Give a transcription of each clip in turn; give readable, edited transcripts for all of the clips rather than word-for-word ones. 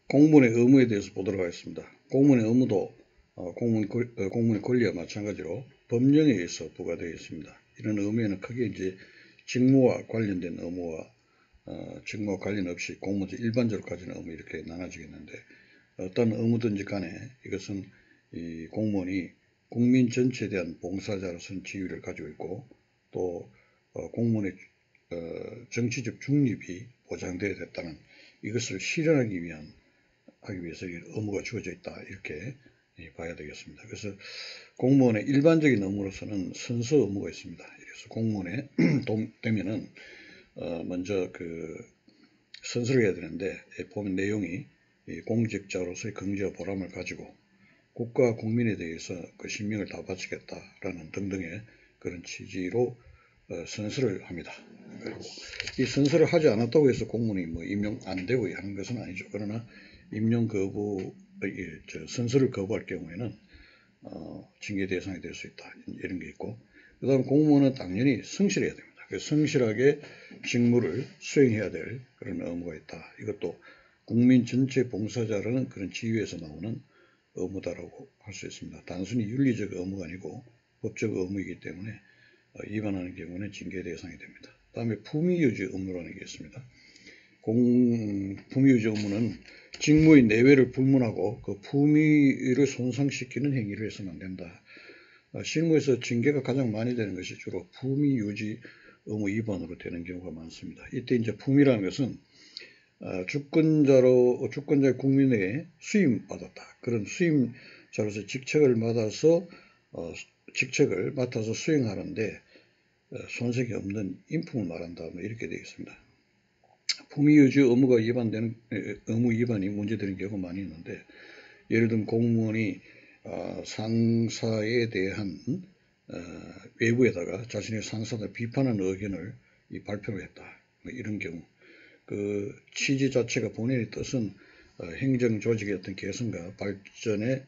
공무원의 의무에 대해서 보도록 하겠습니다. 공무원의 의무도 공무원의 권리와 마찬가지로 법령에 의해서 부과되어 있습니다. 이런 의무에는 크게 이제 직무와 관련된 의무와 직무와 관련 없이 공무원 일반적으로 가지는 의무 이렇게 나눠지겠는데, 어떤 의무든지 간에 이것은 이 공무원이 국민 전체에 대한 봉사자로서는 지위를 가지고 있고, 또 공무원의 정치적 중립이 보장되어야 됐다는 이것을 실현하기 위해서 의무가 주어져 있다, 이렇게 봐야 되겠습니다. 그래서 공무원의 일반적인 의무로서는 선서 의무가 있습니다. 그래서 공무원에 되면은 먼저 선서를 해야 되는데, 보면 내용이 공직자로서의 긍지와 보람을 가지고 국가 국민에 대해서 그 신명을 다 바치겠다라는 등등의 그런 취지로 선서를 합니다. 그리고 이 선서를 하지 않았다고 해서 공무원이 뭐 임용 안 되고 하는 것은 아니죠. 그러나 임용 거부, 선서를 거부할 경우에는 징계 대상이 될 수 있다, 이런 게 있고, 그 다음 공무원은 당연히 성실해야 됩니다. 그래서 성실하게 직무를 수행해야 될 그런 의무가 있다. 이것도 국민 전체 봉사자라는 그런 지위에서 나오는 의무다라고 할 수 있습니다. 단순히 윤리적 의무가 아니고 법적 의무이기 때문에 위반하는 경우는 징계 대상이 됩니다. 다음에 품위유지 의무라는 게 있습니다. 품위유지 의무는 직무의 내외를 불문하고 그 품위를 손상시키는 행위를 해서는 안 된다. 실무에서 징계가 가장 많이 되는 것이 주로 품위유지 의무 위반으로 되는 경우가 많습니다. 이때 이제 품위라는 것은 주권자의 국민에게 수임받았다. 그런 수임자로서 직책을 맡아서 수행하는데 손색이 없는 인품을 말한다, 뭐 이렇게 되어 있습니다. 품위유지 의무 위반이 문제되는 경우가 많이 있는데, 예를 들면 공무원이 상사에 대한 외부에다가 자신의 상사를 비판하는 의견을 발표를 했다, 뭐 이런 경우, 그 취지 자체가 본인의 뜻은 행정조직의 어떤 개선과 발전에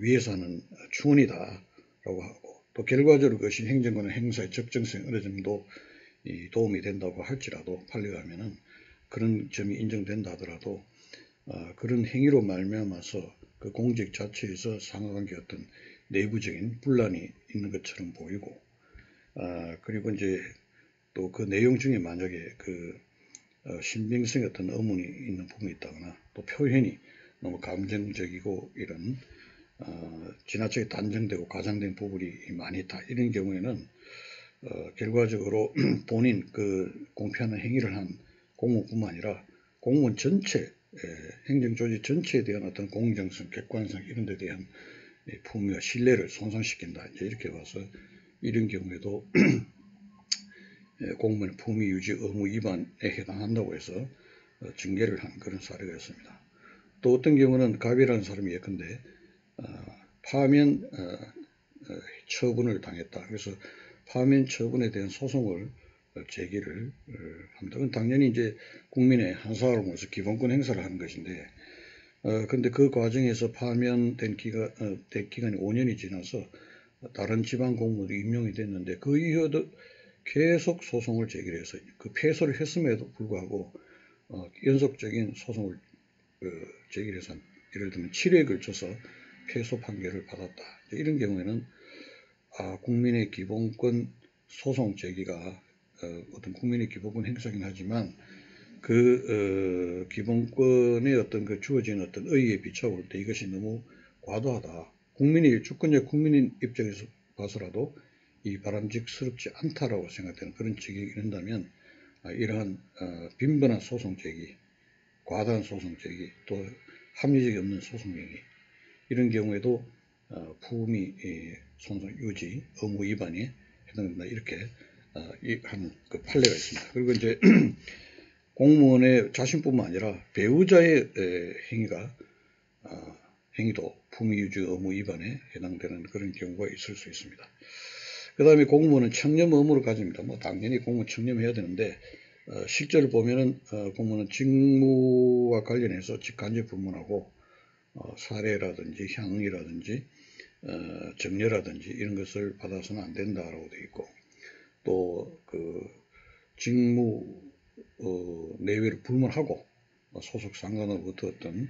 위해서 하는 충원이다라고 하고, 또 결과적으로 그것이 행정권의 행사의 적정성에 어느 정도 도움이 된다고 할지라도, 판례하면은 그런 점이 인정된다 하더라도 그런 행위로 말미암아서 그 공직 자체에서 상하관계 어떤 내부적인 분란이 있는 것처럼 보이고, 그리고 이제 또 그 내용 중에 만약에 신빙성의 어떤 의문이 있는 부분이 있다거나, 또 표현이 너무 감정적이고 이런 지나치게 단정되고 과장된 부분이 많이 있다, 이런 경우에는 결과적으로 본인 공표하는 행위를 한 공무원뿐만 아니라 공무원 전체, 행정조직 전체에 대한 어떤 공정성, 객관성 이런 데 대한 품위와 신뢰를 손상시킨다, 이제 이렇게 봐서 이런 경우에도 공무원의 품위유지 의무 위반에 해당한다고 해서 징계를 한 그런 사례가 있습니다. 또 어떤 경우는 갑이라는 사람이 예컨대 파면 처분을 당했다. 그래서 파면 처분에 대한 소송을 제기를 합니다. 그건 당연히 이제 국민의 한사로서 기본권 행사를 하는 것인데, 근데 그 과정에서 파면된 기간이 5년이 지나서 다른 지방 공무원이 임용이 됐는데, 그 이후에도 계속 소송을 제기를 해서 그 패소를 했음에도 불구하고 연속적인 소송을 제기를 해서 예를 들면 7회에 걸쳐서 패소 판결을 받았다. 이런 경우에는 국민의 기본권 소송 제기가 어떤 국민의 기본권 행사긴 하지만 그 기본권의 어떤 주어진 어떤 의의에 비춰볼 때 이것이 너무 과도하다. 주권자 국민인 입장에서 봐서라도 이 바람직스럽지 않다라고 생각되는 그런 지경이 이른다면, 이러한 빈번한 소송 제기, 과다한 소송 제기, 또 합리적이 없는 소송 행위, 이런 경우에도 품위 손상 유지 의무 위반에 해당된다, 이렇게 한 판례가 있습니다. 그리고 이제 공무원의 자신뿐만 아니라 배우자의 행위도 품위 유지 의무 위반에 해당되는 그런 경우가 있을 수 있습니다. 그 다음에 공무원은 청렴 의무를 가집니다. 뭐 당연히 공무원 청렴해야 되는데, 실제로 보면은 공무원은 직무와 관련해서 직간접 불문하고 사례라든지 향이라든지 정례라든지 이런 것을 받아서는 안 된다라고 되어 있고, 또 직무 내외를 불문하고 소속 상관으로부터 어떤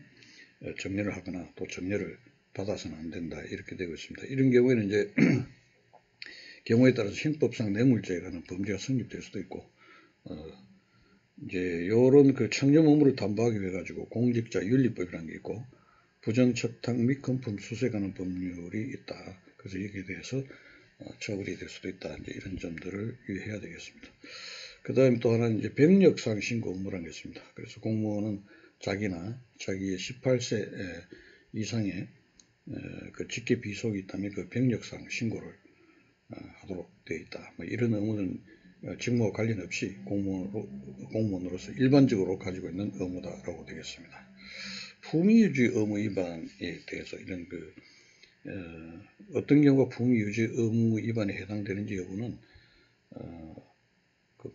정려를 하거나 또 정려를 받아서는 안 된다 이렇게 되고 있습니다. 이런 경우에는 이제 경우에 따라서 형법상 뇌물죄에 관한 범죄가 성립될 수도 있고 이제 요런 그 청렴 의무를 담보하기 위해 가지고 공직자 윤리법이라는 게 있고 부정척탁 및 금품 수수에 관한 법률이 있다. 그래서 여기에 대해서 처벌이 될 수도 있다. 이제 이런 점들을 유의해야 되겠습니다. 그 다음에 또 하나는 이제 병력상 신고 의무라는 게 있습니다. 그래서 공무원은 자기나 자기의 18세 이상의 그 직계 비속이 있다면 그 병력상 신고를 하도록 되어 있다. 뭐 이런 의무는 직무와 관련 없이 공무원으로서 일반적으로 가지고 있는 의무다라고 되겠습니다. 품위유지 의무 위반에 대해서 이런 어떤 경우가 품위유지 의무 위반에 해당되는지 여부는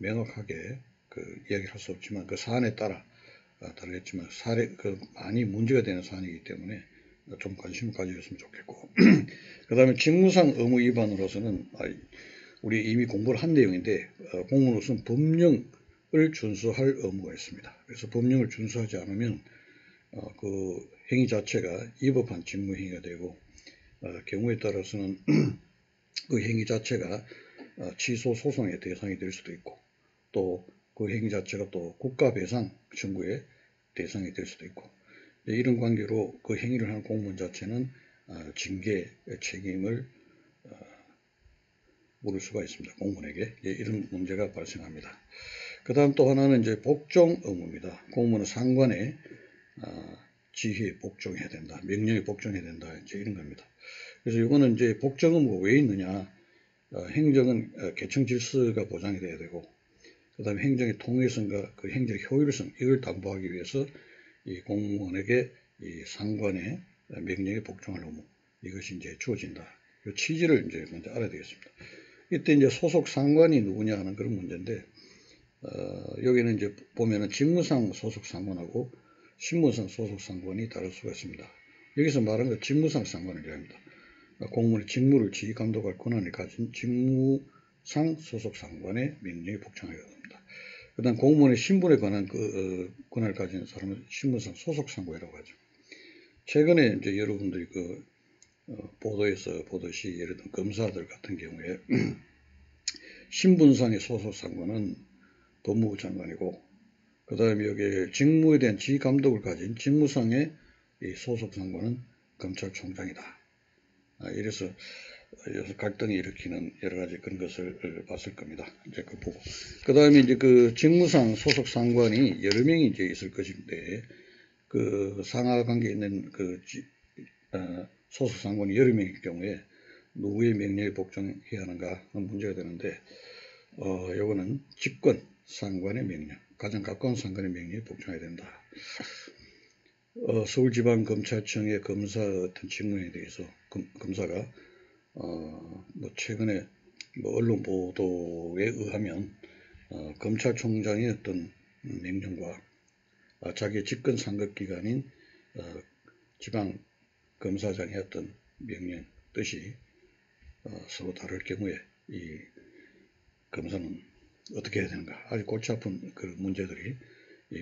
명확하게 이야기를 할 수 없지만 그 사안에 따라 다르겠지만 많이 문제가 되는 사안이기 때문에 좀 관심을 가져줬으면 좋겠고 그 다음에 직무상 의무 위반으로서는 우리 이미 공부를 한 내용인데 공무원으로서는 법령을 준수할 의무가 있습니다. 그래서 법령을 준수하지 않으면 그 행위 자체가 위법한 직무행위가 되고 경우에 따라서는 그 행위 자체가 취소 소송의 대상이 될 수도 있고 또 그 행위 자체가 또 국가배상 청구의 대상이 될 수도 있고 이런 관계로 그 행위를 하는 공무원 자체는 징계 책임을 물을 수가 있습니다. 공무원에게 이런 문제가 발생합니다. 그 다음 또 하나는 이제 복종 의무입니다. 공무원은 상관의 지휘에 복종해야 된다. 명령에 복종해야 된다. 이제 이런 겁니다. 그래서 이거는 이제 복종 의무가 왜 있느냐? 행정은 개청 질서가 보장이 돼야 되고, 그 다음에 행정의 통일성과 그 행정의 효율성 이걸 담보하기 위해서 이 공무원에게 이 상관의 명령에 복종할 의무 이것이 이제 주어진다. 이 취지를 이제 먼저 알아야 되겠습니다. 이때 이제 소속 상관이 누구냐 하는 그런 문제인데 여기는 이제 보면은 직무상 소속 상관하고 신분상 소속 상관이 다를 수가 있습니다. 여기서 말하는 건 직무상 상관을 이야기합니다. 공무원의 직무를 지휘 감독할 권한을 가진 직무상 소속 상관의 명령에 복종하게 됩니다. 그 다음 공무원의 신분에 관한 권한을 가진 사람은 신분상 소속 상관이라고 하죠. 최근에 이제 여러분들이 보도에서 보듯이 예를 들면 검사들 같은 경우에 신분상의 소속 상관은 법무부 장관이고 그 다음에 여기 직무에 대한 지휘 감독을 가진 직무상의 소속 상관은 검찰총장이다. 이래서 갈등이 일으키는 여러 가지 그런 것을 봤을 겁니다. 이제 보고. 그 다음에 이제 직무상 소속 상관이 여러 명이 이제 있을 것인데, 상하 관계에 있는 소속 상관이 여러 명일 경우에 누구의 명령에 복종해야 하는가 하는 문제가 되는데, 요거는 집권 상관의 명령, 가장 가까운 상관의 명령에 복종해야 된다. 서울지방검찰청의 검사 어떤 직무에 대해서 검사가 최근에 언론 보도에 의하면 검찰총장의 어떤 명령과 자기의 집권 상급기관인 지방검사장의 어떤 명령 뜻이 서로 다를 경우에 이 검사는 어떻게 해야 되는가 아주 골치 아픈 그런 문제들이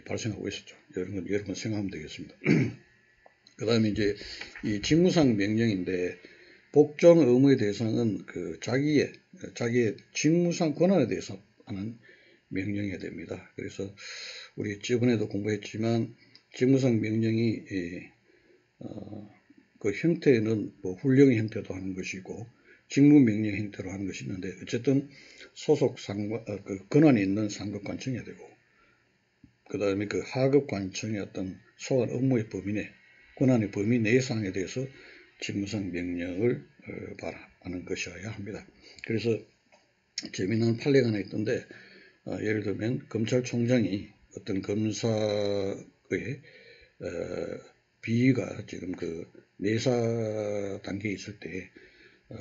발생하고 있었죠. 여러 번 생각하면 되겠습니다. 그 다음에 이제 이 직무상 명령인데 복종 의무의 대상은 자기의 직무상 권한에 대해서 하는 명령이 됩니다. 그래서 우리 저번에도 공부했지만 직무상 명령이 그 형태는 뭐 훈령의 형태도 하는 것이고 직무 명령 형태로 하는 것이 있는데 어쨌든 소속 상관 권한이 있는 상급관청이 되고 그 다음에 하급관청의 어떤 소관 업무의 범위 내 권한의 범위 내의 사항에 대해서 직무상 명령을 발하는 것이어야 합니다. 그래서 재미난 판례가 하나 있던데 예를 들면 검찰총장이 어떤 검사의 비위가 지금 내사 단계에 있을 때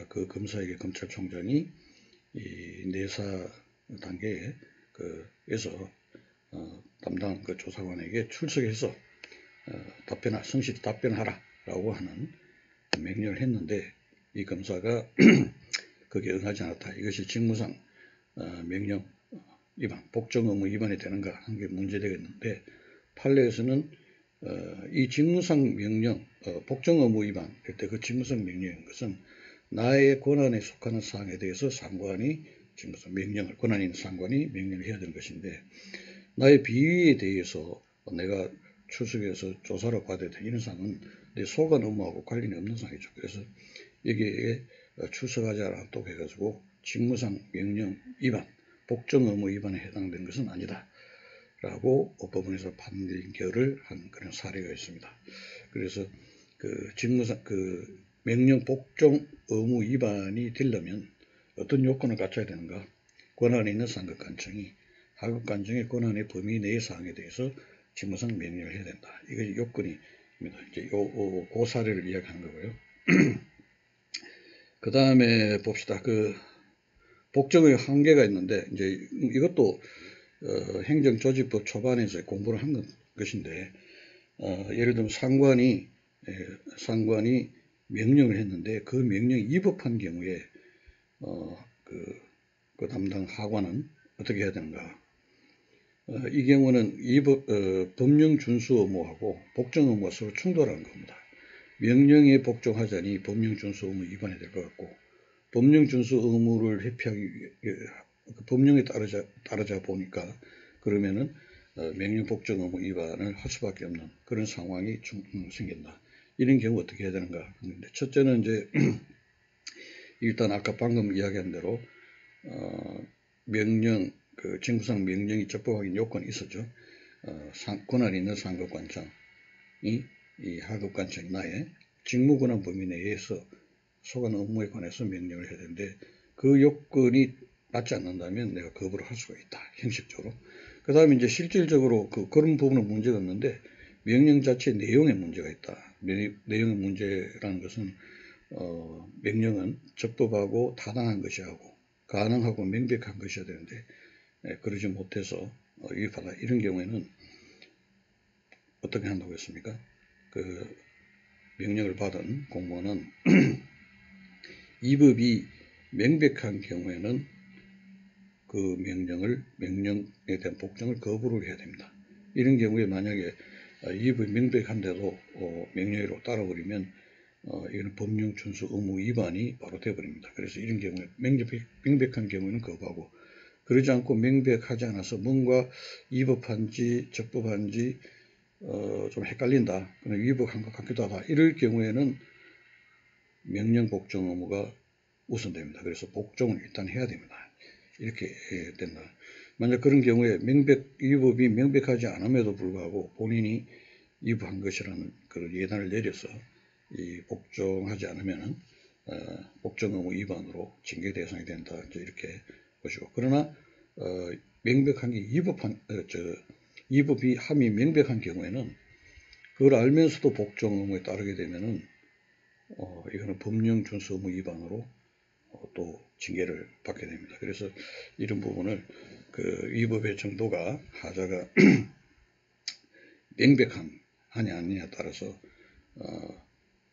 그 검사에게 검찰총장이 이 내사 단계에 에서 담당 조사관에게 출석해서 성실히 답변하라라고 하는 명령을 했는데 이 검사가 거기에 응하지 않았다. 이것이 직무상 명령 위반, 복종 의무 위반이 되는가 하는 게 문제되겠는데 판례에서는 이 직무상 명령, 복종 의무 위반, 그때 그 직무상 명령인 것은 나의 권한에 속하는 사항에 대해서 상관이 직무상 명령을, 권한이 있는 상관이 명령을 해야 되는 것인데, 나의 비위에 대해서 내가 출석해서 조사를 받아야 되는 이런 사항은 내 소관 업무하고 관련이 없는 사항이죠. 그래서 여기에 출석하지 않도록 해가지고 직무상 명령 위반, 복종 의무 위반에 해당되는 것은 아니다 라고 법원에서 판결을 한 그런 사례가 있습니다. 그래서 그 직무상 명령 복종 의무 위반이 되려면 어떤 요건을 갖춰야 되는가? 권한이 있는 상급관청이 하급관청의 권한의 범위 내의 사항에 대해서 직무상 명령을 해야 된다. 이게 요건입니다. 이제 그 사례를 이야기하는 거고요. 그 다음에 봅시다. 그 복종의 한계가 있는데, 이제 이것도 행정조직법 초반에서 공부를 한 것인데, 예를 들면 상관이 명령을 했는데 그 명령이 위법한 경우에 그 담당 하관은 어떻게 해야 되는가? 이 경우는 법령 준수 의무하고 복종 의무가 서로 충돌하는 겁니다. 명령에 복종하자니 법령 준수 의무 위반이 될 것 같고, 법령 준수 의무를 회피하기 위해 법령에 따르자 보니까 그러면은 명령 복종 의무 위반을 할 수밖에 없는 그런 상황이 생긴다. 이런 경우 어떻게 해야 되는가? 첫째는 이제 일단 아까 방금 이야기한 대로 명령, 그 직무상 명령이 적법하긴 요건이 있었죠. 권한이 있는 상급관청이 이 하급관청이 나의 직무권한 범위 내에서 소관 업무에 관해서 명령을 해야 되는데 그 요건이 맞지 않는다면 내가 거부를 할 수가 있다. 형식적으로. 그 다음에 이제 실질적으로 그런 부분은 문제가 없는데 명령 자체 내용에 문제가 있다. 내용의 문제라는 것은 명령은 적법하고 타당한 것이 하고 가능하고 명백한 것이어야 되는데 그러지 못해서 위반하다. 이런 경우에는 어떻게 한다고 했습니까? 그 명령을 받은 공무원은 이 법이 명백한 경우에는 그 명령에 대한 복종을 거부를 해야 됩니다. 이런 경우에 만약에 이 법이 명백한데도 명령으로 따라버리면 이건 법령 준수 의무 위반이 바로 되어버립니다. 그래서 이런 경우에 명백한 경우에는 거부하고, 그러지 않고 명백하지 않아서 뭔가 위법한지 적법한지 좀 헷갈린다, 위법한 것 같기도 하다, 이럴 경우에는 명령 복종 의무가 우선됩니다. 그래서 복종을 일단 해야 됩니다. 이렇게 된다. 만약 그런 경우에 위법이 명백하지 않음에도 불구하고 본인이 위법한 것이라는 그런 예단을 내려서 이 복종하지 않으면은 복종 의무 위반으로 징계 대상이 된다. 이렇게 보시고, 그러나 명백한 게 위법이 함이 명백한 경우에는 그걸 알면서도 복종 의무에 따르게 되면은 이거는 법령 준수 의무 위반으로 또 징계를 받게 됩니다. 그래서 이런 부분을 그 위법의 정도가 하자가 명백하냐 아니냐에 따라서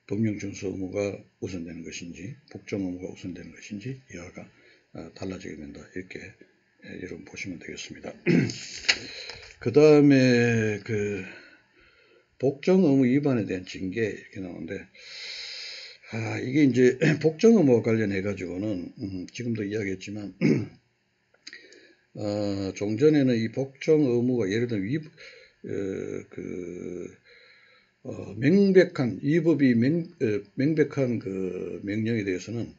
법령 준수 의무가 우선되는 것인지 복종 의무가 우선되는 것인지 이하가 달라지게 된다. 이렇게 여러분 보시면 되겠습니다. 그 다음에 그 복종 의무 위반에 대한 징계 이렇게 나오는데, 이게 이제 복종 의무와 관련해 가지고는 지금도 이야기했지만 종전에는 이 복종 의무가 예를 들면 명백한 위법이 명백한 그 명령에 대해서는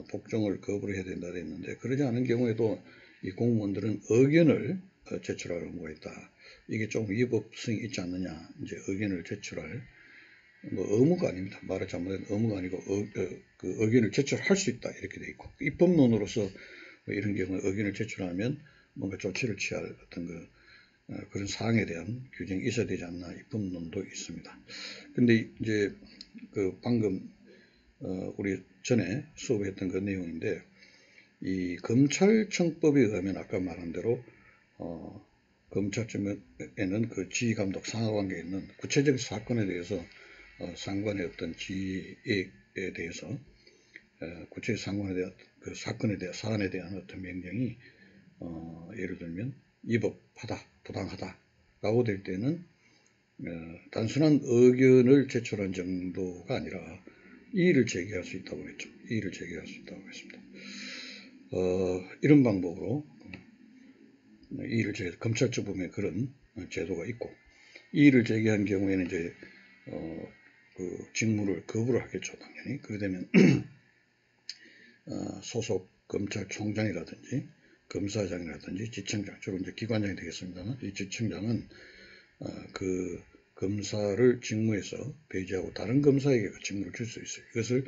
복종을 거부를 해야 된다 했는데, 그러지 않은 경우에도 이 공무원들은 의견을 제출할 의무가 있다. 이게 좀 위법성이 있지 않느냐, 이제 의견을 제출할 의무가 아닙니다. 말을 잘못한 의무가 아니고 그 의견을 제출할 수 있다 이렇게 돼 있고, 입법론으로서 이런 경우에 의견을 제출하면 뭔가 조치를 취할 어떤 그런 사항에 대한 규정이 있어야 되지 않나, 입법론도 있습니다. 근데 이제 그 방금 우리 전에 수업했던 그 내용인데, 이 검찰청법에 의하면 아까 말한 대로 검찰청에는 그 지휘감독 상하관계에 있는 구체적 사건에 대해서 상관의 어떤 지휘에 대해서 구체적 상관에 대한 그 사건에 대한 사안에 대한 어떤 명령이 예를 들면 위법하다, 부당하다, 라고 될 때는 단순한 의견을 제출한 정도가 아니라 이의를 제기할 수 있다고 했죠. 이의를 제기할 수 있다고 했습니다. 이런 방법으로 이의를 검찰 쪽 보면 그런 제도가 있고, 이의를 제기한 경우에는 이제 그 직무를 거부를 하겠죠, 당연히. 그러게 되면 소속 검찰총장이라든지 검사장이라든지 지청장, 주로 이제 기관장이 되겠습니다만, 이 지청장은 그 검사를 직무에서 배제하고 다른 검사에게 직무를 줄 수 있어요. 이것을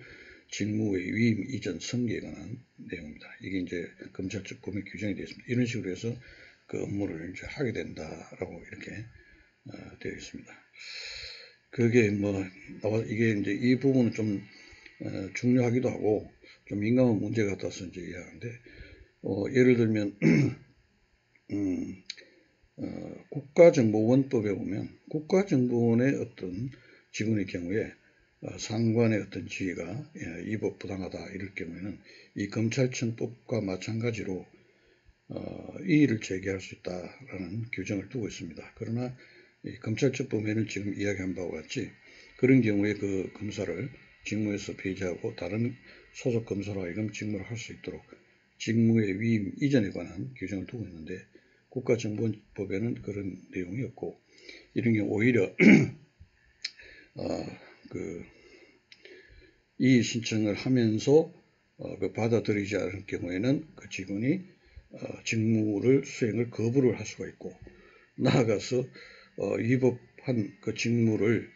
직무의 위임 이전 승계에 관한 내용입니다. 이게 이제 검찰적 법에 규정이 되어 있습니다. 이런 식으로 해서 그 업무를 이제 하게 된다라고 이렇게 되어 있습니다. 그게 이게 이제 이 부분은 좀 중요하기도 하고 좀 민감한 문제 같아서 이제 이해하는데, 예를 들면 국가정보원법에 보면 국가정보원의 어떤 직원의 경우에 상관의 어떤 지위가 이 법 부당하다 이럴 경우에는 이 검찰청법과 마찬가지로 이의를 제기할 수 있다라는 규정을 두고 있습니다. 그러나 이 검찰청법에는 지금 이야기한 바와 같이 그런 경우에 그 검사를 직무에서 배제하고 다른 소속 검사로 하여금 직무를 할 수 있도록 직무의 위임 이전에 관한 규정을 두고 있는데, 국가정보원법에는 그런 내용이 없고, 이런 경우 오히려 이의 신청을 하면서 그 받아들이지 않을 경우에는 그 직원이 직무를 수행을 거부를 할 수가 있고, 나아가서 위법한 그 직무를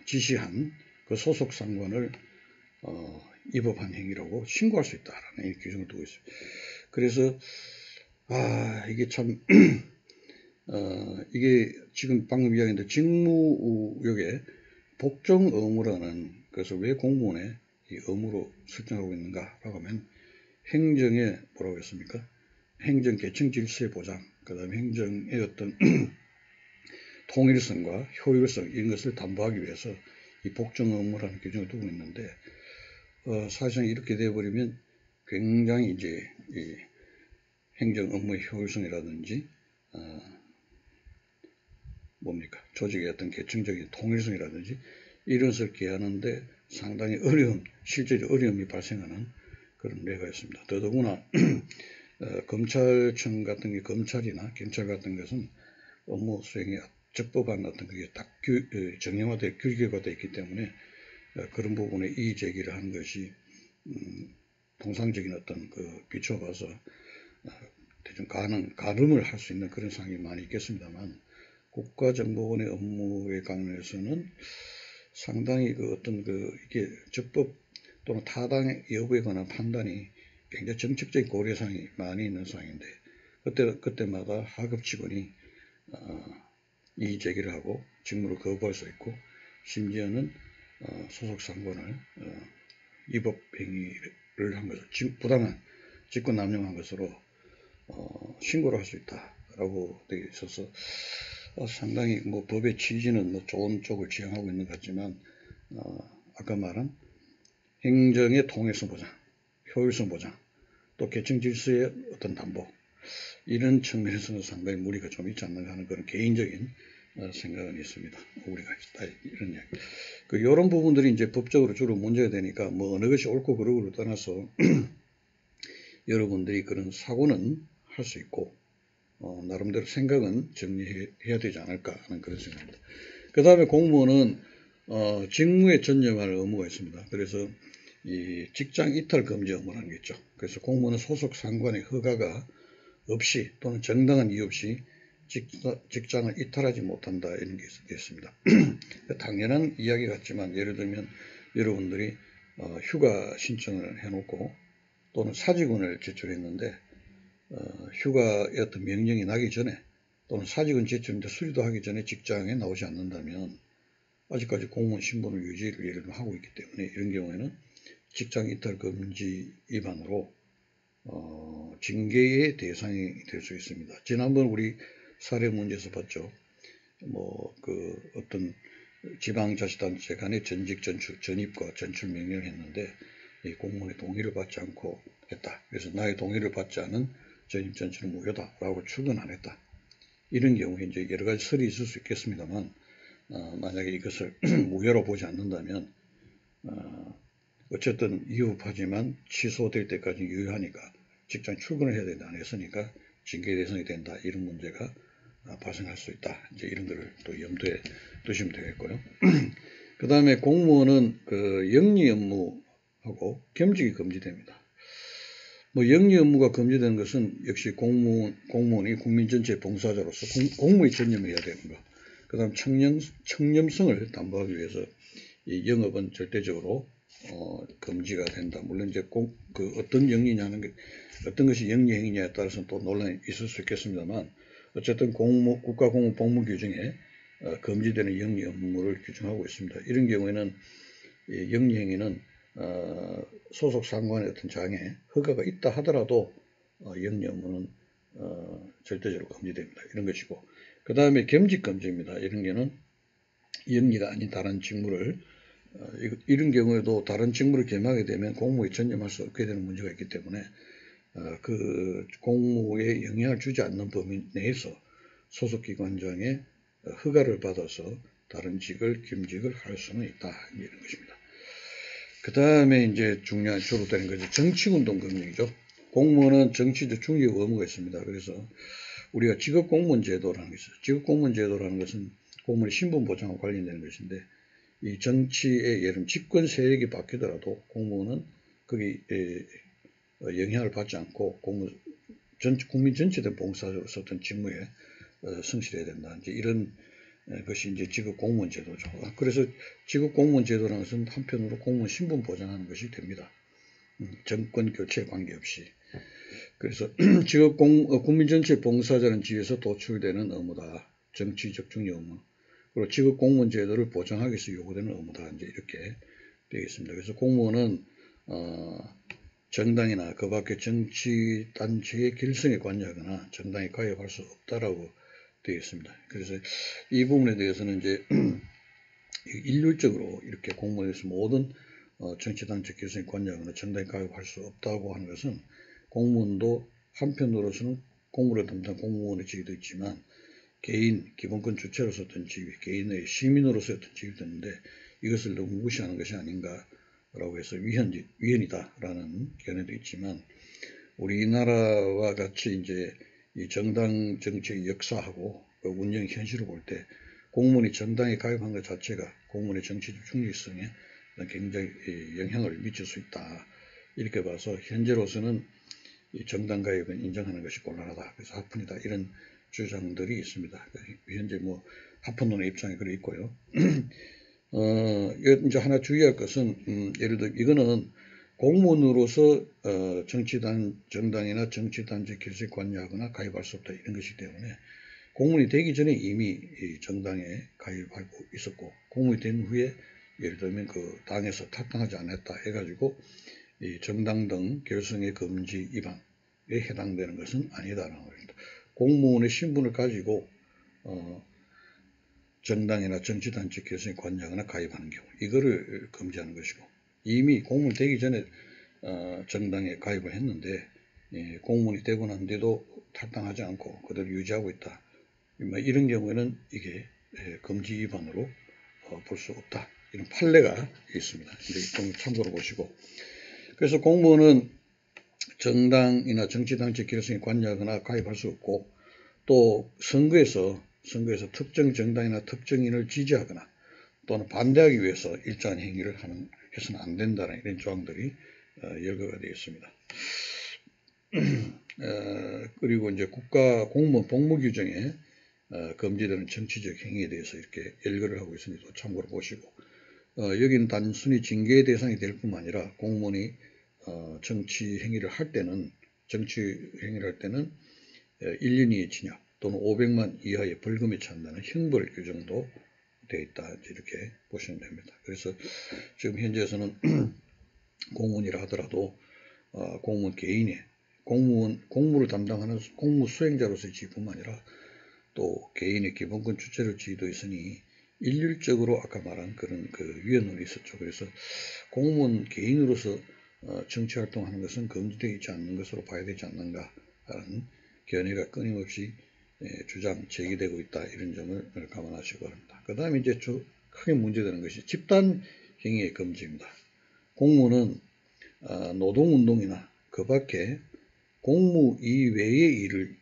지시한 그 소속 상관을 위법한 행위라고 신고할 수 있다라는 규정을 두고 있습니다. 그래서 이게 참 이게 지금 방금 이야기했는데 직무역에 복종 의무라는 것을 왜 공무원에 이 의무로 설정하고 있는가라고 하면 행정의 뭐라고 했습니까? 행정 계층 질서의 보장, 그 다음에 행정의 어떤 통일성과 효율성 이런 것을 담보하기 위해서 이 복종 의무라는 규정을 두고 있는데, 사실상 이렇게 되어버리면 굉장히 이제 이 행정 업무의 효율성이라든지 조직의 어떤 계층적인 통일성이라든지 이런 것을 기하는데 상당히 실제로 어려움이 발생하는 그런例가 있습니다. 더더구나 검찰청 같은 게, 검찰이나 경찰 같은 것은 업무 수행에 적법한 어떤 그게 딱 정형화되어 규격화되어 있기 때문에 그런 부분에 이의 제기를 하는 것이 통상적인 어떤 그 비추어 봐서 대충 가늠을 할 수 있는 그런 상황이 많이 있겠습니다만, 국가정보원의 업무에 관해서는 상당히 그 어떤 이게 적법 또는 타당 여부에 관한 판단이 굉장히 정책적인 고려사항이 많이 있는 상황인데, 그때마다 하급 직원이 이의 제기를 하고 직무를 거부할 수 있고, 심지어는 소속 상관을 위법 행위를 한 것을 부당한 직권 남용한 것으로 신고를 할 수 있다라고 되어 있어서 상당히 법의 취지는 좋은 쪽을 지향하고 있는 것 같지만, 아까 말한 행정의 통일성 보장, 효율성 보장, 또 계층 질서의 어떤 담보, 이런 측면에서는 상당히 무리가 좀 있지 않는가 하는 그런 개인적인 생각은 있습니다. 우리가 이런 이야기. 이런 부분들이 이제 법적으로 주로 문제가 되니까 어느 것이 옳고 그르고를 떠나서 여러분들이 그런 사고는 할 수 있고 나름대로 생각은 정리해야 되지 않을까 하는 그런 생각입니다. 그 다음에 공무원은 직무에 전념할 의무가 있습니다. 그래서 이 직장 이탈 금지 의무라는 게 있죠. 그래서 공무원은 소속 상관의 허가가 없이 또는 정당한 이유 없이 직장을 이탈하지 못한다, 이런 게 있습니다. 당연한 이야기 같지만, 예를 들면 여러분들이 휴가 신청을 해놓고 또는 사직원을 제출했는데 휴가의 어떤 명령이 나기 전에 또는 사직원 제출인데 수리도 하기 전에 직장에 나오지 않는다면 아직까지 공무원 신분을 유지를 예를 들면 하고 있기 때문에, 이런 경우에는 직장 이탈 금지 위반으로 징계의 대상이 될 수 있습니다. 지난번 우리 사례 문제에서 봤죠. 어떤 지방자치단체 간의 전직 전입과 전출 명령을 했는데 이 공무원의 동의를 받지 않고 했다. 그래서 나의 동의를 받지 않은 전입 전출은 무효다라고 출근 안 했다. 이런 경우에 이제 여러 가지 설이 있을 수 있겠습니다만, 만약에 이것을 무효로 보지 않는다면, 어쨌든 위법하지만 취소될 때까지 유효하니까 직장 출근을 해야 된다 안 했으니까 징계 대상이 된다, 이런 문제가 발생할 수 있다. 이제 이런 거를 또 염두에 두시면 되겠고요. 그 다음에 공무원은 그 영리 업무하고 겸직이 금지됩니다. 뭐 영리 업무가 금지되는 것은 역시 공무원이 국민 전체 봉사자로서 공무에 전념해야 되는 것. 그 다음 청렴성을 담보하기 위해서 이 영업은 절대적으로 금지가 된다. 물론 이제 어떤 영리냐는 게, 어떤 것이 영리 행위냐에 따라서는 또 논란이 있을 수 있겠습니다만, 어쨌든 국가공무 복무 규정에 금지되는 영리 업무를 규정하고 있습니다. 이런 경우에는 이 영리 행위는 소속 상관의 어떤 장에 허가가 있다 하더라도 영리 업무는 절대적으로 금지됩니다. 이런 것이고, 그 다음에 겸직 금지입니다. 이런 게는 영리가 아닌 다른 직무를 이런 경우에도 다른 직무를 겸하게 되면 공무에 전념할 수 없게 되는 문제가 있기 때문에 그 공무에 영향을 주지 않는 범위 내에서 소속기관장의 허가를 받아서 다른 직을 겸직을 할 수는 있다, 이런 것입니다. 그 다음에 이제 주로 되는 것이 정치운동 금지죠. 공무원은 정치적 중립 의무가 있습니다. 그래서 우리가 직업공무원 제도라는 게 있어요. 직업공무원 제도라는 것은 공무원의 신분 보장과 관련되는 것인데, 이 정치의 예를 들면 집권 세력이 바뀌더라도 공무원은 거기 영향을 받지 않고 국민 전체된 봉사자로서 어떤 직무에 성실해야 된다. 이제 이런 것이 이제 직업공무원 제도죠. 그래서 직업공무원 제도라는 것은 한편으로 공무원 신분 보장하는 것이 됩니다. 정권 교체 관계없이. 그래서 국민 전체 봉사자는 지위에서 도출되는 의무다. 정치적 중요 의무. 그리고 직업공무원 제도를 보장하기 위해서 요구되는 의무다. 이제 이렇게 되어 있습니다. 그래서 공무원은 정당이나 그 밖의 정치단체의 결성에 관여하거나 정당에 가입할 수 없다라고 되어 있습니다. 그래서 이 부분에 대해서는 이제 일률적으로 이렇게 공무원에서 모든 정치단체 결성에 관여하거나 정당에 가입할 수 없다고 하는 것은, 공무원도 한편으로서는 공무를 담당 공무원의 지위도 있지만 개인 기본권 주체로서 어떤 지위, 개인의 시민으로서 어떤 지위도 있는데 이것을 너무 무시하는 것이 아닌가라고 해서 위헌이다라는 견해도 있지만, 우리나라와 같이 이제 이 정당 정치의 역사하고 그 운영 현실을 볼 때 공무원이 정당에 가입한 것 자체가 공무원의 정치적 중립성에 굉장히 영향을 미칠 수 있다, 이렇게 봐서 현재로서는 이 정당 가입은 인정하는 것이 곤란하다, 그래서 합헌이다, 이런 주장들이 있습니다. 현재 뭐 합헌론의 입장이 그래 있고요. 이제 하나 주의할 것은, 예를 들어 이거는 공무원으로서 정당이나 정치단체 결성에 관여하거나 가입할 수 없다, 이런 것이기 때문에 공무원이 되기 전에 이미 정당에 가입하고 있었고, 공무원이 된 후에 예를 들면 그 당에서 탈당하지 않았다 해가지고 이 정당 등 결성의 금지 위반에 해당되는 것은 아니다라는 겁니다. 공무원의 신분을 가지고 정당이나 정치단체 결성에 관여하거나 가입하는 경우, 이거를 금지하는 것이고, 이미 공무원 되기 전에 정당에 가입을 했는데 공무원이 되고 난 뒤에도 탈당하지 않고 그대로 유지하고 있다, 이런 경우에는 이게 금지 위반으로 볼 수 없다, 이런 판례가 있습니다. 이제 좀 참고로 보시고, 그래서 공무원은 정당이나 정치단체 결성에 관여하거나 가입할 수 없고, 또 선거에서 특정 정당이나 특정인을 지지하거나 또는 반대하기 위해서 일정한 행위를 해서는 안 된다는 이런 조항들이 열거가 되어 있습니다. 그리고 이제 국가 공무원 복무 규정에 금지되는 정치적 행위에 대해서 이렇게 열거를 하고 있으니 또 참고로 보시고, 여기는 단순히 징계의 대상이 될 뿐만 아니라 공무원이 정치 행위를 할 때는 1년 이하의 징역 또는 500만 이하의 벌금에 처한다는 형벌 규정도 되어 있다, 이렇게 보시면 됩니다. 그래서 지금 현재에서는 공무원이라 하더라도 공무원 개인의 공무를 담당하는 공무 수행자로서의 지위뿐만 아니라 또 개인의 기본권 주체를 지위도 있으니 일률적으로 아까 말한 그런 그 위헌론이 있었죠. 그래서 공무원 개인으로서 정치활동하는 것은 금지되어 있지 않는 것으로 봐야 되지 않는가라는 견해가 끊임없이 주장 제기되고 있다. 이런 점을 감안하시기 바랍니다. 그 다음에 이제 크게 문제되는 것이 집단 행위의 금지입니다. 공무는 노동운동이나 그 밖에 공무 이외의 일을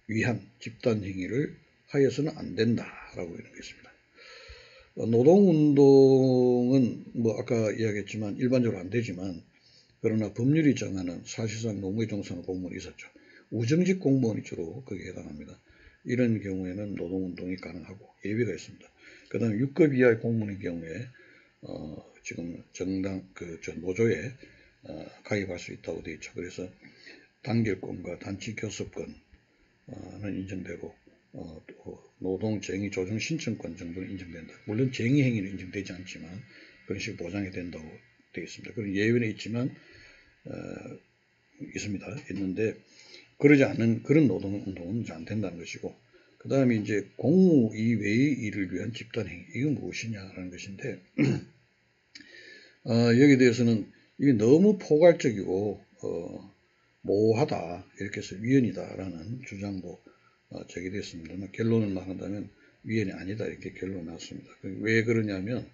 위한 집단 행위를 하여서는 안 된다라고 이런 게 있습니다. 노동운동은 뭐 아까 이야기했지만 일반적으로 안 되지만 그러나 법률이 정하는 사실상 노무에 종사하는 공무원이 있었죠. 우정직 공무원이 주로 거기에 해당합니다. 이런 경우에는 노동운동이 가능하고 예외가 있습니다. 그 다음에 6급 이하의 공무원의 경우에 지금 정당 노조에 가입할 수 있다고 되어 있죠. 그래서 단결권과 단체 교섭권은 인정되고 또 노동쟁의 조정 신청권 정도는 인정된다. 물론 쟁의 행위는 인정되지 않지만 그런 식으로 보장이 된다고 되어 있습니다. 그런 예외는 있지만 있는데 그러지 않는 그런 노동운동은 안 된다는 것이고, 그 다음에 이제 공무 이외의 일을 위한 집단행위, 이건 무엇이냐라는 것인데 여기에 대해서는 이게 너무 포괄적이고 모호하다, 이렇게 해서 위헌이다라는 주장도 제기됐습니다만 결론을 말한다면 위헌이 아니다, 이렇게 결론이 났습니다. 왜 그러냐면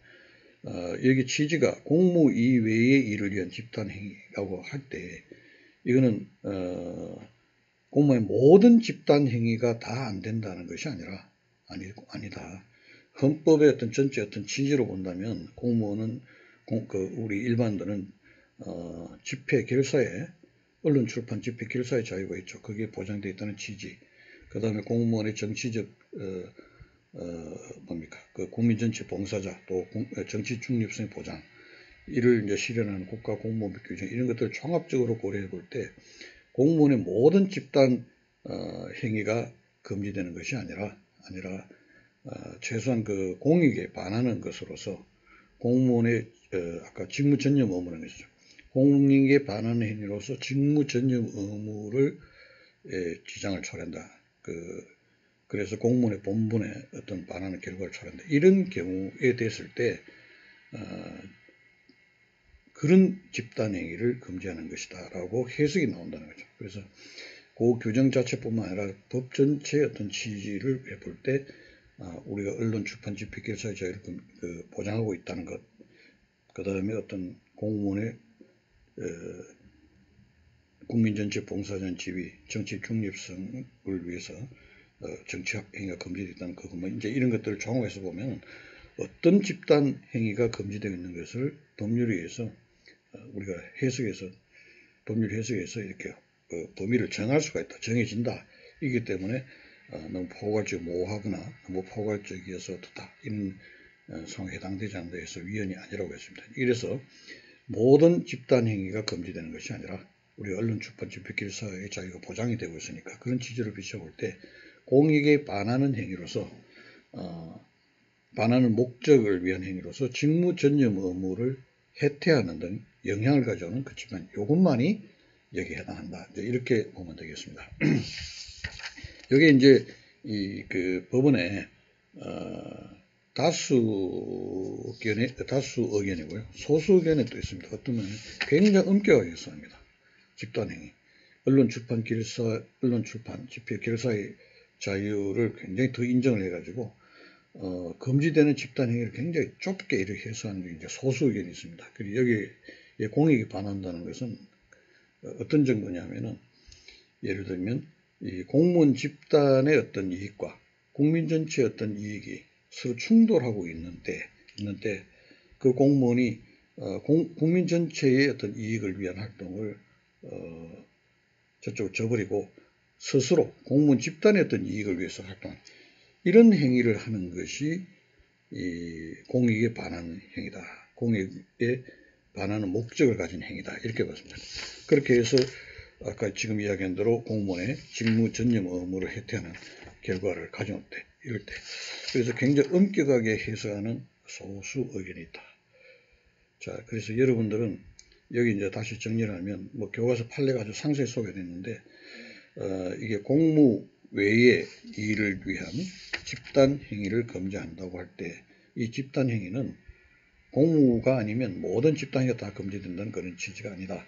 여기 취지가 공무 이외의 일을 위한 집단행위라고 할 때 이거는 공무원의 모든 집단행위가 다 안 된다는 것이 아니다. 헌법의 어떤 전체 어떤 취지로 본다면 공무원은 우리 일반들은 집회 결사에 언론 출판 집회 결사의 자유가 있죠. 그게 보장되어 있다는 취지. 그 다음에 공무원의 정치적 그 국민 전체 봉사자 또 정치 중립성의 보장, 이를 이제 실현하는 국가 공무원법 규정, 이런 것들을 종합적으로 고려해 볼 때 공무원의 모든 집단 행위가 금지되는 것이 아니라 최소한 그 공익에 반하는 것으로서 공무원의 아까 직무 전념 의무라는 것이죠. 공익에 반하는 행위로서 직무 전념 의무를 지장을 초래한다. 그래서 공무원의 본분에 어떤 반하는 결과를 초래한다. 이런 경우에 됐을 때 그런 집단행위를 금지하는 것이다 라고 해석이 나온다는 거죠. 그래서 그 규정 자체뿐만 아니라 법 전체의 어떤 취지를 해볼 때 우리가 언론 출판 집회 결사의 자유를 보장하고 있다는 것, 그 다음에 어떤 공무원의 국민 전체 봉사자는 지위, 정치 중립성을 위해서 정치 행위가 금지되었다는 거, 이제 이런 것들을 종합해서 보면 어떤 집단 행위가 금지되어 있는 것을 법률에 의해서 우리가 법률 해석에서 이렇게 범위를 정할 수가 있다, 정해진다. 이기 때문에 너무 포괄적, 모호하거나 너무 포괄적이어서 어떻다, 이런 상황에 해당되지 않는다 해서 위헌이 아니라고 했습니다. 이래서 모든 집단 행위가 금지되는 것이 아니라 우리 언론 출판 집회 결사의 자유가 보장이 되고 있으니까 그런 취지를 비춰볼 때 공익에 반하는 행위로서 반하는 목적을 위한 행위로서 직무 전념 의무를 해태하는 등 영향을 가져오는 그렇지만 이것만이 여기에 해당한다. 이렇게 보면 되겠습니다. 여기 이제 그 법원에 다수 의견이고요. 소수 의견이 또 있습니다. 어떤 면은 굉장히 엄격하게 해석합니다. 집단행위, 언론 출판 집회 결사의 자유를 굉장히 더 인정을 해가지고 금지되는 집단행위를 굉장히 좁게 이렇게 해석하는 게 이제 소수 의견이 있습니다. 그리고 여기에 공익에 반한다는 것은 어떤 정도냐면은 예를 들면 이 공무원 집단의 어떤 이익과 국민 전체의 어떤 이익이 서로 충돌하고 있는데 그 공무원이 국민 전체의 어떤 이익을 위한 활동을 저쪽으로 저버리고 스스로 공무원 집단의 어떤 이익을 위해서 활동하는 이런 행위를 하는 것이 이 공익에 반하는 행위다. 공익에 반하는 목적을 가진 행위다. 이렇게 봤습니다. 그렇게 해서 아까 지금 이야기한 대로 공무원의 직무 전념 의무를 해태하는 결과를 가져올 때, 이럴 때. 그래서 굉장히 엄격하게 해석하는 소수 의견이 있다. 자, 그래서 여러분들은 여기 이제 다시 정리를 하면 뭐 교과서 판례가 아주 상세히 소개됐는데 이게 공무 외의 일을 위한 집단 행위를 금지한다고 할 때 이 집단 행위는 공무가 아니면 모든 집단 행위가 다 금지된다는 그런 취지가 아니다.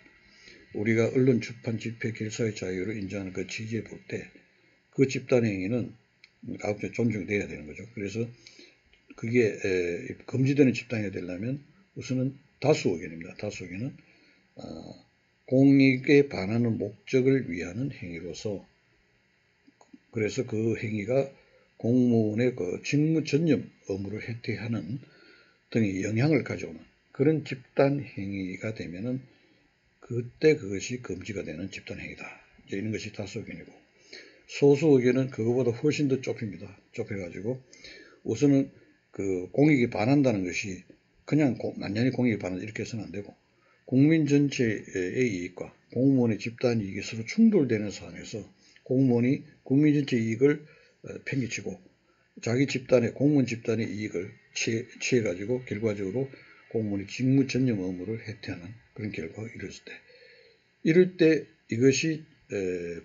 우리가 언론 출판 집회 결사의 자유를 인정하는 그 취지에 볼 때 그 집단 행위는 가급적 존중돼야 되는 거죠. 그래서 그게 금지되는 집단 행위가 되려면 우선은 다수 의견입니다. 다수 의견은 공익에 반하는 목적을 위하는 행위로서, 그래서 그 행위가 공무원의 그 직무 전념 의무를 해태하는 등의 영향을 가져오는 그런 집단 행위가 되면은 그때 그것이 금지가 되는 집단 행위다. 이런 것이 다수 의견이고, 소수 의견은 그거보다 훨씬 더 좁힙니다. 좁혀가지고 우선은 그 공익에 반한다는 것이 그냥 만연히 공익에 반한다 이렇게 해서는 안 되고, 국민 전체의 이익과 공무원의 집단 이익이 서로 충돌되는 상황에서 공무원이 국민 전체 이익을 팽개치고 자기 집단의 공무원 집단의 이익을 취해가지고 결과적으로 공무원의 직무 전념 의무를 해태하는 그런 결과가 이럴 때 이것이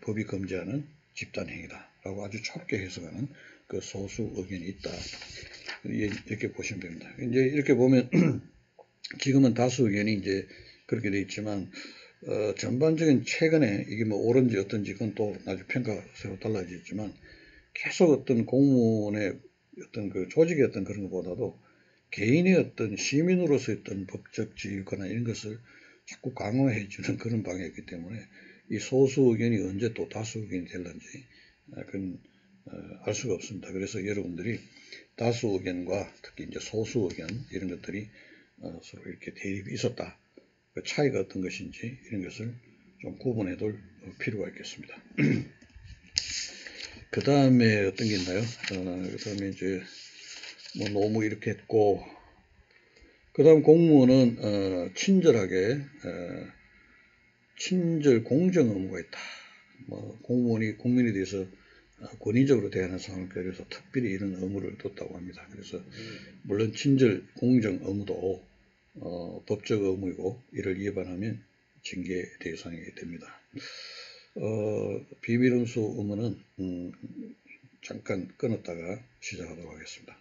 법이 금지하는 집단 행위다라고 아주 좁게 해석하는 그 소수 의견이 있다. 이렇게 보시면 됩니다. 이제 이렇게 보면 지금은 다수 의견이 이제 그렇게 돼 있지만 전반적인 최근에 이게 뭐 옳은지 어떤지 그건 또 나중에 평가가 새로 달라지겠지만 계속 어떤 공무원의 어떤 그 조직의 어떤 그런 것보다도 개인의 어떤 시민으로서의 어떤 법적 지위권이나 이런 것을 자꾸 강화해 주는 그런 방향이기 때문에 이 소수 의견이 언제 또 다수 의견이 될런지 그건 알 수가 없습니다. 그래서 여러분들이 다수 의견과 특히 이제 소수 의견 이런 것들이 서로 이렇게 대립이 있었다. 그 차이가 어떤 것인지 이런 것을 좀 구분해 둘 필요가 있겠습니다. 그 다음에 어떤 게 있나요? 그 다음에 이제 뭐 노무 이렇게 했고, 그 다음 공무원은 친절하게 친절 공정 의무가 있다. 뭐 공무원이 국민에 대해서 권위적으로 대하는 상황을 고려해서 특별히 이런 의무를 뒀다고 합니다. 그래서 물론 친절 공정 의무도 법적 의무이고 이를 위반하면 징계 대상이 됩니다. 비밀응수 의무는 잠깐 끊었다가 시작하도록 하겠습니다.